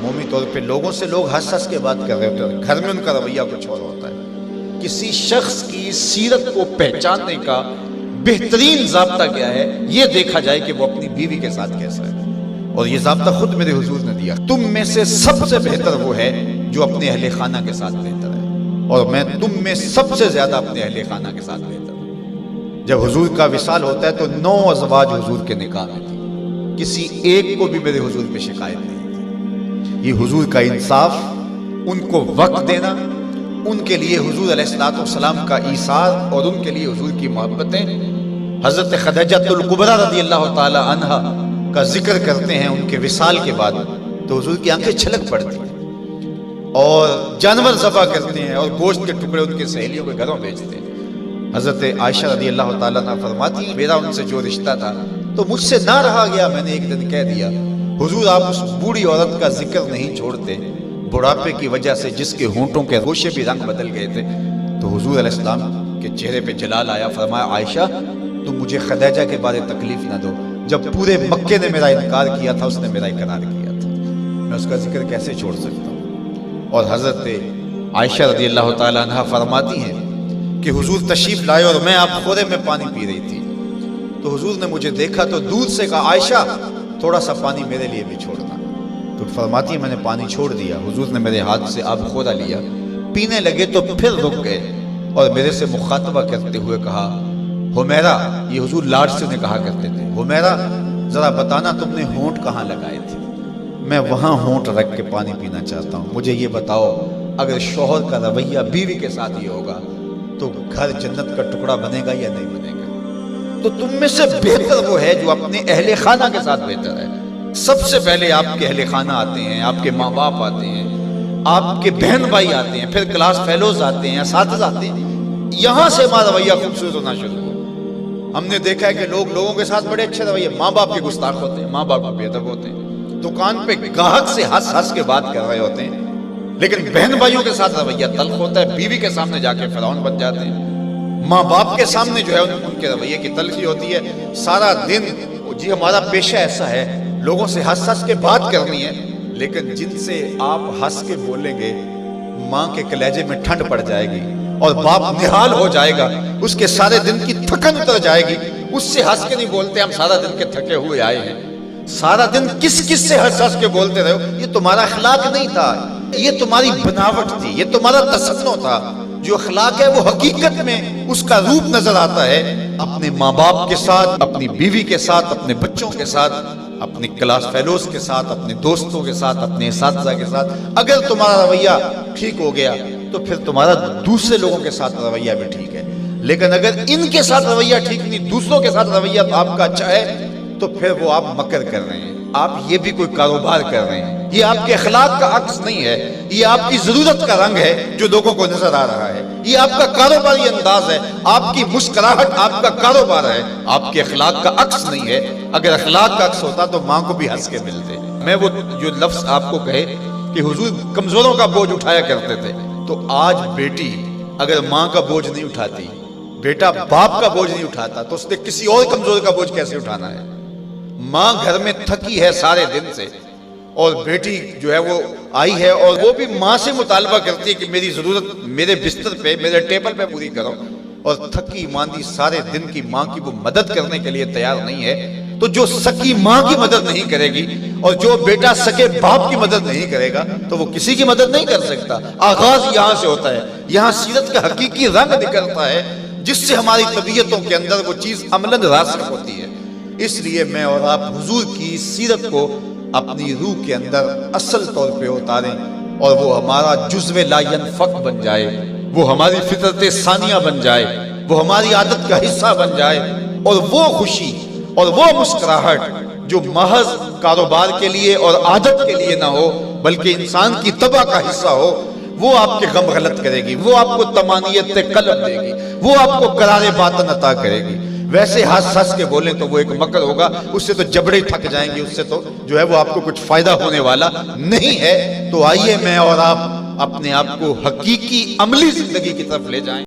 عمومی طور پہ لوگوں سے لوگ ہنس ہنس کے بات کر رہے ہوتے ہیں، گھر میں ان کا رویہ کچھ اور ہوتا ہے۔ کسی شخص کی سیرت کو پہچاننے کا بہترین ضابطہ کیا ہے، یہ دیکھا جائے کہ وہ اپنی بیوی کے ساتھ کیسا ہے، اور یہ ضابطہ خود میرے حضور نے دیا۔ تم میں سے سب سے بہتر وہ ہے جو اپنے اہل خانہ کے ساتھ بہتر ہے، اور میں تم میں سب سے زیادہ اپنے اہل خانہ کے ساتھ بہتر ہوں۔ جب حضور کا وصال ہوتا ہے تو 9 ازواج حضور کے نکاح میں تھی، کسی ایک کو بھی میرے حضور پہ شکایت نہیں تھی۔ یہ حضور کا انصاف، ان کو وقت دینا، ان کے لیے حضور علیہ الصلوۃ والسلام کا ایثار اور ان کے لیے حضور کی محبتیں۔ حضرت خدیجہ الکبریٰ رضی اللہ تعالی عنہا کا ذکر کرتے ہیں ان کے وصال کے بعد تو حضور کی آنکھیں چھلک پڑتی ہیں، اور جانور ذبح کرتے ہیں اور گوشت کے ٹکڑے ان کے سہیلیوں کے گھروں بھیجتے ہیں۔ حضرت عائشہ رضی اللہ تعالیٰ عنہ فرماتی ہیں میرا ان سے جو رشتہ تھا تو مجھ سے نہ رہا گیا، میں نے ایک دن کہہ دیا حضور آپ اس بوڑھی عورت کا ذکر نہیں چھوڑتے، بڑھاپے کی وجہ سے جس کے ہونٹوں کے گوشے بھی رنگ بدل گئے تھے۔ تو حضور علیہ السلام کے چہرے پہ جلال آیا، فرمایا عائشہ تم مجھے خدیجہ کے بارے تکلیف نہ دو، جب پورے مکے نے میرا انکار کیا تھا اس نے میرا اقرار کیا تھا، میں اس کا ذکر کیسے چھوڑ سکتا ہوں۔ اور حضرت عائشہ رضی اللہ تعالی عنہا فرماتی ہیں کہ حضور تشریف لائے اور میں آپ خورے میں پانی پی رہی تھی، تو حضور نے مجھے دیکھا تو دودھ سے کہا عائشہ تھوڑا سا پانی میرے لیے بھی چھوڑنا، تو فرماتی ہے میں نے پانی چھوڑ دیا، حضور نے میرے ہاتھ سے آب خورا لیا، پینے لگے تو پھر رک گئے اور میرے سے مخاطبہ کرتے ہوئے کہا حمیرہ، یہ حضور لاڈ سے انہیں کہا کرتے تھے، حمیرہ ذرا بتانا تم نے ہونٹ کہاں لگائے تھے، میں وہاں ہونٹ رکھ کے پانی پینا چاہتا ہوں، مجھے یہ بتاؤ اگر شوہر کا رویہ بیوی کے ساتھ یہ ہوگا تو گھر جنت کا ٹکڑا بنے گا یا نہیں بنے گا؟ تو تم میں سے بہتر وہ ہے جو اپنے اہل خانہ کے ساتھ بہتر ہے۔ سب سے پہلے آپ کے اہل خانہ آتے ہیں، آپ کے ماں باپ آتے ہیں، آپ کے بہن بھائی آتے ہیں، پھر کلاس فیلوز آتے ہیں، اساتذہ آتے ہیں، یہاں سے ہمارا رویہ خوبصورت ہونا شروع ہو۔ ہم نے دیکھا ہے کہ لوگوں کے ساتھ بڑے اچھے رویے، ماں باپ کے گستاخ ہوتے ہیں، ماں باپ کے بے ادب ہوتے ہیں، دکان پہ گاہک سے ہنس ہنس کے بات کر رہے ہوتے ہیں، لیکن بہن بھائیوں کے ساتھ رویہ تلخ ہوتا ہے، بیوی کے سامنے جا کے فرعون بن جاتے ہیں، ماں باپ کے سامنے جو ہے ان کے رویے کی تلخی ہوتی ہے۔ سارا دن جی ہمارا پیشہ ایسا ہے لوگوں سے ہنس ہنس کے بات کرنی ہے، لیکن جن سے آپ ہنس کے بولیں گے ماں کے کلیجے میں ٹھنڈ پڑ جائے گی اور باپ نہال ہو جائے گا، اس کے سارے دن کی تھکن اتر جائے گی، اس سے ہنس کے نہیں بولتے ہم سارا دن کے تھکے ہوئے آئے ہیں، سارا دن کس سے ہنس ہنس کے بولتے رہے ہو، یہ تمہارا اخلاق نہیں تھا، یہ تمہاری بناوٹ تھی، یہ تمہارا تصنع تھا۔ جو اخلاق ہے وہ حقیقت میں اس کا روپ نظر آتا ہے اپنے ماں باپ کے ساتھ، اپنی بیوی کے ساتھ، اپنے بچوں کے ساتھ، اپنی کلاس فیلوز کے ساتھ، اپنے دوستوں کے ساتھ، اپنے اساتذہ کے ساتھ۔ اگر تمہارا رویہ ٹھیک ہو گیا تو پھر تمہارا دوسرے لوگوں کے ساتھ رویہ بھی ٹھیک ہے، لیکن اگر ان کے ساتھ رویہ ٹھیک نہیں، دوسروں کے ساتھ رویہ آپ کا اچھا ہے تو پھر وہ آپ مکر کر رہے ہیں، آپ یہ بھی کوئی کاروبار کر رہے ہیں، یہ آپ کے اخلاق کا عکس نہیں ہے، یہ آپ کی ضرورت کا رنگ ہے جو لوگوں کو نظر آ رہا ہے، یہ آپ کا کاروباری انداز ہے، آپ کی مسکراہٹ آپ کا کاروبار ہے، آپ کے اخلاق کا عکس نہیں ہے۔ اگر اخلاق کا عکس ہوتا تو ماں کو بھی ہنس کے ملتے۔ میں وہ جو لفظ آپ کو کہے کہ حضور کمزوروں کا بوجھ اٹھایا کرتے تھے، تو آج بیٹی اگر ماں کا بوجھ نہیں اٹھاتی، بیٹا باپ کا بوجھ نہیں اٹھاتا، تو اس نے کسی اور کمزور کا بوجھ کیسے اٹھانا ہے؟ ماں گھر میں تھکی ہے سارے دن سے اور بیٹی جو ہے وہ آئی ہے اور وہ بھی ماں سے مطالبہ کرتی ہے کہ میری ضرورت میرے بستر پہ، میرے ٹیبل پہ پوری کرو، اور تھکی ماندی سارے دن کی ماں کی وہ مدد کرنے کے لیے تیار نہیں ہے، تو جو سکی ماں کی مدد نہیں کرے گی اور جو بیٹا سکے باپ کی مدد نہیں کرے گا تو وہ کسی کی مدد نہیں کر سکتا۔ آغاز یہاں سے ہوتا ہے، یہاں سیرت کا حقیقی رنگ نکلتا ہے جس سے ہماری طبیعتوں کے اندر وہ چیز عملاً راسخ ہوتی ہے۔ اس لیے میں اور آپ حضور کی سیرت کو اپنی روح کے اندر اصل طور پہ اتاریں اور وہ ہمارا جزو لا ینفک بن جائے، وہ ہماری فطرت ثانیہ بن جائے، وہ ہماری عادت کا حصہ بن جائے، اور وہ خوشی اور وہ مسکراہٹ جو محض کاروبار کے لیے اور عادت کے لیے نہ ہو بلکہ انسان کی طبع کا حصہ ہو، وہ آپ کے غم غلط کرے گی، وہ آپ کو طمانینت قلب دے گی، وہ آپ کو قرار باطن عطا کرے گی۔ ویسے ہنس ہنس کے بولیں تو وہ ایک مکر ہوگا، اس سے تو جبڑے تھک جائیں گے، اس سے تو جو ہے وہ آپ کو کچھ فائدہ ہونے والا نہیں ہے۔ تو آئیے میں اور آپ اپنے آپ کو حقیقی عملی زندگی کی طرف لے جائیں۔